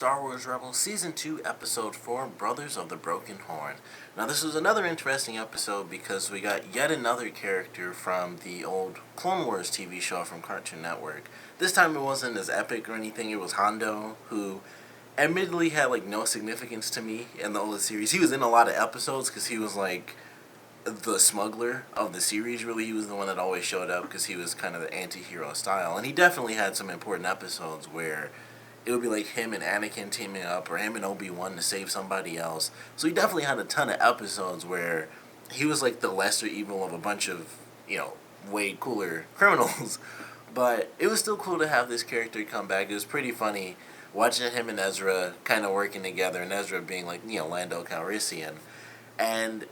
Star Wars Rebels Season 2, Episode 4, Brothers of the Broken Horn. Now, this was another interesting episode because we got yet another character from the old Clone Wars TV show from Cartoon Network. This time it wasn't as epic or anything, it was Hondo, who admittedly had, no significance to me in the old series. He was in a lot of episodes because he was, the smuggler of the series, really. He was the one that always showed up because he was kind of the anti-hero style. And he definitely had some important episodes where it would be like him and Anakin teaming up or him and Obi-Wan to save somebody else. So he definitely had a ton of episodes where he was like the lesser evil of a bunch of, way cooler criminals. But it was still cool to have this character come back. It was pretty funny watching him and Ezra kind of working together, and Ezra being like, Lando Calrissian. And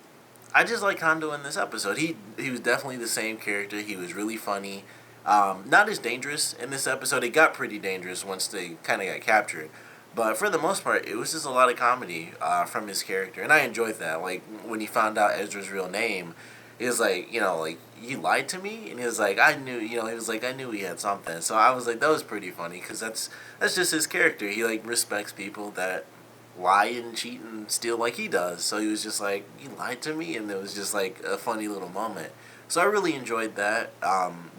I just like Hondo in this episode. He was definitely the same character. He was really funny. Not as dangerous in this episode. It got pretty dangerous once they kind of got captured. But for the most part, it was just a lot of comedy from his character. And I enjoyed that. Like, when he found out Ezra's real name, he was like, you lied to me? And he was like, I knew, he was like, I knew he had something. So I was like, that was pretty funny because that's just his character. He, respects people that lie and cheat and steal like he does. So he was just like, you lied to me? And it was just, a funny little moment. So I really enjoyed that.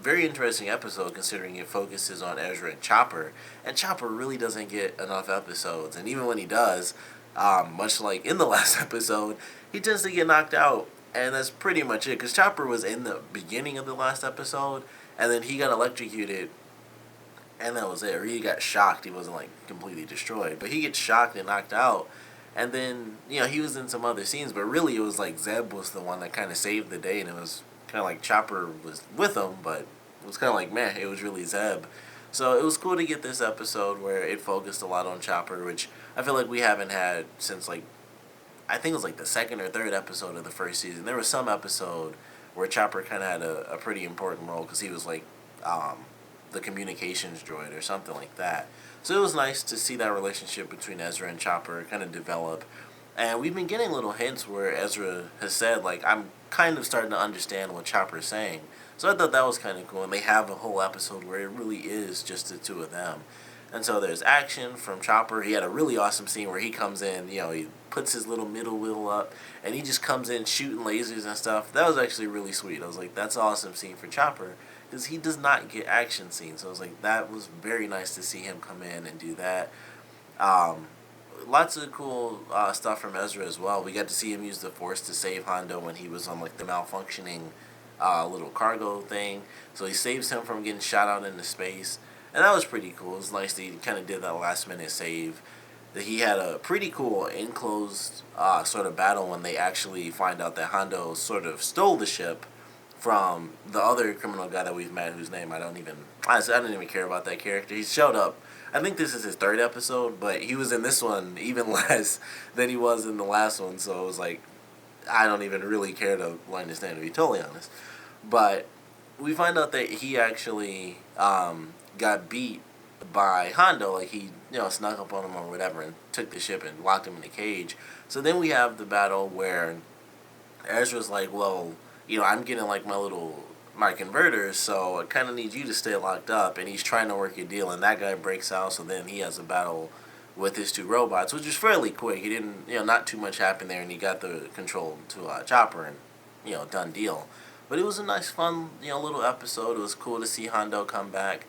Very interesting episode considering it focuses on Ezra and Chopper. And Chopper really doesn't get enough episodes. And even when he does, much like in the last episode, he tends to get knocked out. And that's pretty much it. Because Chopper was in the beginning of the last episode. And then he got electrocuted. And that was it. Or he got shocked. He wasn't, completely destroyed. But he gets shocked and knocked out. And then, he was in some other scenes. But really, it was Zeb was the one that kind of saved the day. And it was kind of Chopper was with him, but it was kind of it was really Zeb. So it was cool to get this episode where it focused a lot on Chopper, which I feel like we haven't had since I think it was the second or third episode of the first season. There was some episode where Chopper kind of had a pretty important role because he was the communications droid or something like that. So it was nice to see that relationship between Ezra and Chopper kind of develop. And we've been getting little hints where Ezra has said, I'm kind of starting to understand what Chopper's saying. So I thought that was kind of cool. And they have a whole episode where it really is just the two of them. And so there's action from Chopper. He had a really awesome scene where he comes in, he puts his little middle wheel up, and he just comes in shooting lasers and stuff. That was actually really sweet. I was like, that's an awesome scene for Chopper, because he does not get action scenes. So I was like, that was very nice to see him come in and do that. Lots of cool stuff from Ezra as well. We got to see him use the Force to save Hondo when he was on the malfunctioning little cargo thing. So he saves him from getting shot out into space, and that was pretty cool. It was nice that he kind of did that last minute save. That he had a pretty cool enclosed sort of battle when they actually find out that Hondo sort of stole the ship from the other criminal guy that we've met, whose name I don't even care about that character. He showed up. I think this is his third episode, but he was in this one even less than he was in the last one, so it was I don't even really care to learn his name, to be totally honest. But we find out that he actually got beat by Hondo, he, snuck up on him or whatever and took the ship and locked him in a cage. So then we have the battle where Ezra's well, I'm getting my converters, so I kind of need you to stay locked up. And he's trying to work a deal, and that guy breaks out. So then he has a battle with his two robots, which is fairly quick. He didn't, not too much happened there, and he got the control to Chopper, and done deal. But it was a nice, fun, little episode. It was cool to see Hondo come back.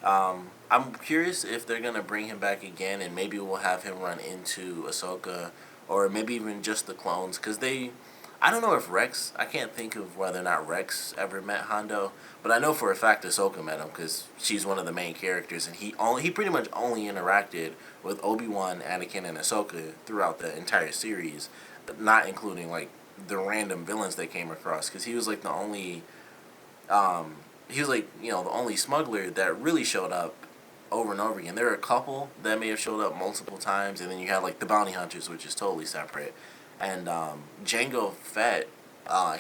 I'm curious if they're gonna bring him back again, and maybe we'll have him run into Ahsoka, or maybe even just the clones, because I don't know if Rex, I can't think of whether or not Rex ever met Hondo, but I know for a fact Ahsoka met him because she's one of the main characters, and he pretty much only interacted with Obi-Wan, Anakin, and Ahsoka throughout the entire series, not including the random villains they came across, because he was the only, the only smuggler that really showed up over and over again. There were a couple that may have showed up multiple times, and then you had the bounty hunters, which is totally separate. And Jango Fett,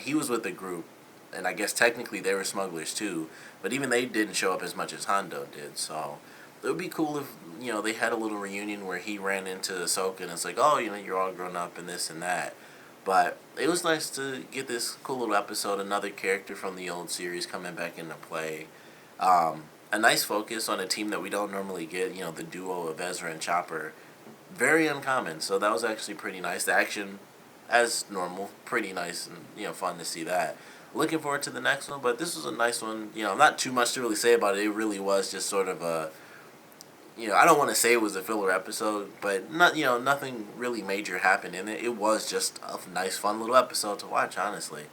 he was with the group, and I guess technically they were smugglers too, but even they didn't show up as much as Hondo did. So it would be cool if they had a little reunion where he ran into Ahsoka and it's oh, you're all grown up and this and that. But it was nice to get this cool little episode, another character from the old series coming back into play. A nice focus on a team that we don't normally get, the duo of Ezra and Chopper, very uncommon. So that was actually pretty nice. The action, as normal, pretty nice and fun to see that. Looking forward to the next one, but this was a nice one. Not too much to really say about it. It really was just sort of a I don't want to say it was a filler episode, but nothing really major happened in it. It was just a nice, fun little episode to watch, honestly,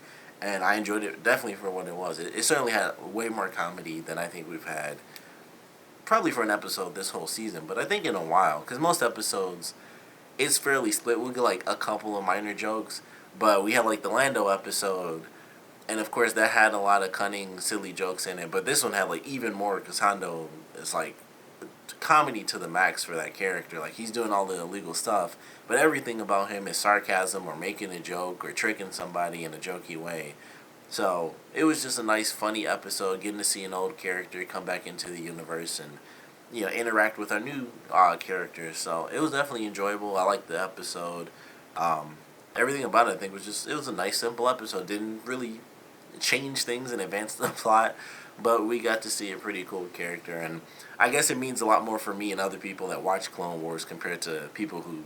and I enjoyed it definitely for what it was. It certainly had way more comedy than I think we've had probably for an episode this whole season, but I think in a while, because most episodes it's fairly split. We'll get like a couple of minor jokes, but we had like the Lando episode, and of course that had a lot of cunning, silly jokes in it. But this one had like even more because Hondo is like comedy to the max for that character. Like he's doing all the illegal stuff, but everything about him is sarcasm or making a joke or tricking somebody in a jokey way. So it was just a nice, funny episode, getting to see an old character come back into the universe and interact with our new characters. So it was definitely enjoyable. I liked the episode. Everything about it, I think, it was a nice, simple episode. Didn't really change things and advance the plot, but we got to see a pretty cool character, and I guess it means a lot more for me and other people that watch Clone Wars compared to people who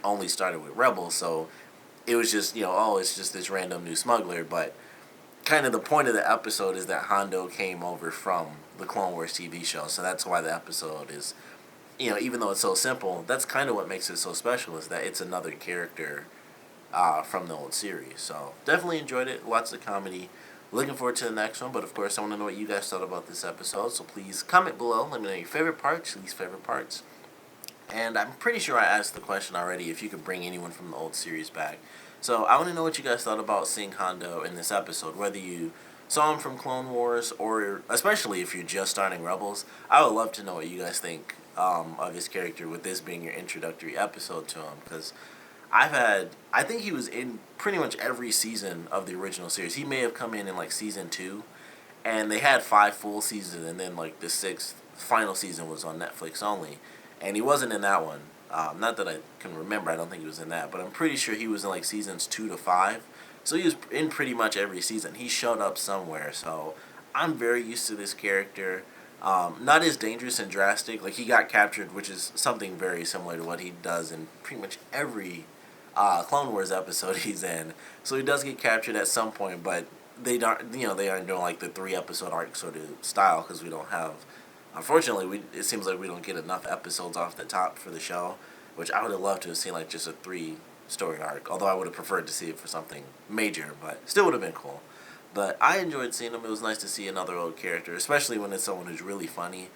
only started with Rebels. So it was just oh, it's just this random new smuggler, but kind of the point of the episode is that Hondo came over from the Clone Wars TV show, so that's why the episode is, even though it's so simple, that's kind of what makes it so special, is that it's another character from the old series. So definitely enjoyed it, lots of comedy. Looking forward to the next one, but of course I want to know what you guys thought about this episode, so please comment below, let me know your favorite parts, least favorite parts. And I'm pretty sure I asked the question already if you could bring anyone from the old series back. So I want to know what you guys thought about seeing Hondo in this episode, whether you saw him from Clone Wars or especially if you're just starting Rebels. I would love to know what you guys think of his character, with this being your introductory episode to him, because I think he was in pretty much every season of the original series. He may have come in like season 2, and they had 5 full seasons, and then like the 6th final season was on Netflix only, and he wasn't in that one. Not that I can remember, I don't think he was in that, but I'm pretty sure he was in like seasons 2 to 5. So he was in pretty much every season. He showed up somewhere, so I'm very used to this character. Not as dangerous and drastic. Like he got captured, which is something very similar to what he does in pretty much every Clone Wars episode he's in. So he does get captured at some point, but they aren't doing like the 3-episode arc sort of style, because we don't have. Unfortunately, it seems like we don't get enough episodes off the top for the show, which I would have loved to have seen like just a 3-story arc. Although I would have preferred to see it for something major, but still would have been cool. But I enjoyed seeing him. It was nice to see another old character, especially when it's someone who's really funny.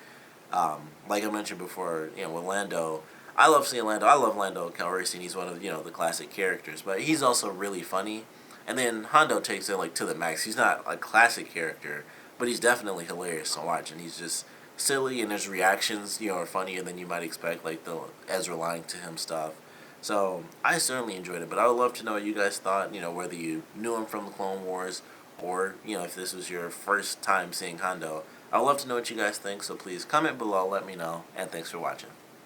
Like I mentioned before, with Lando, I love seeing Lando. I love Lando Calrissian. He's one of the classic characters, but he's also really funny. And then Hondo takes it like to the max. He's not a classic character, but he's definitely hilarious to watch, and he's just silly, and his reactions, are funnier than you might expect, like the Ezra lying to him stuff. So I certainly enjoyed it, but I would love to know what you guys thought. Whether you knew him from the Clone Wars, or if this was your first time seeing Hondo. I would love to know what you guys think. So please comment below, let me know, and thanks for watching.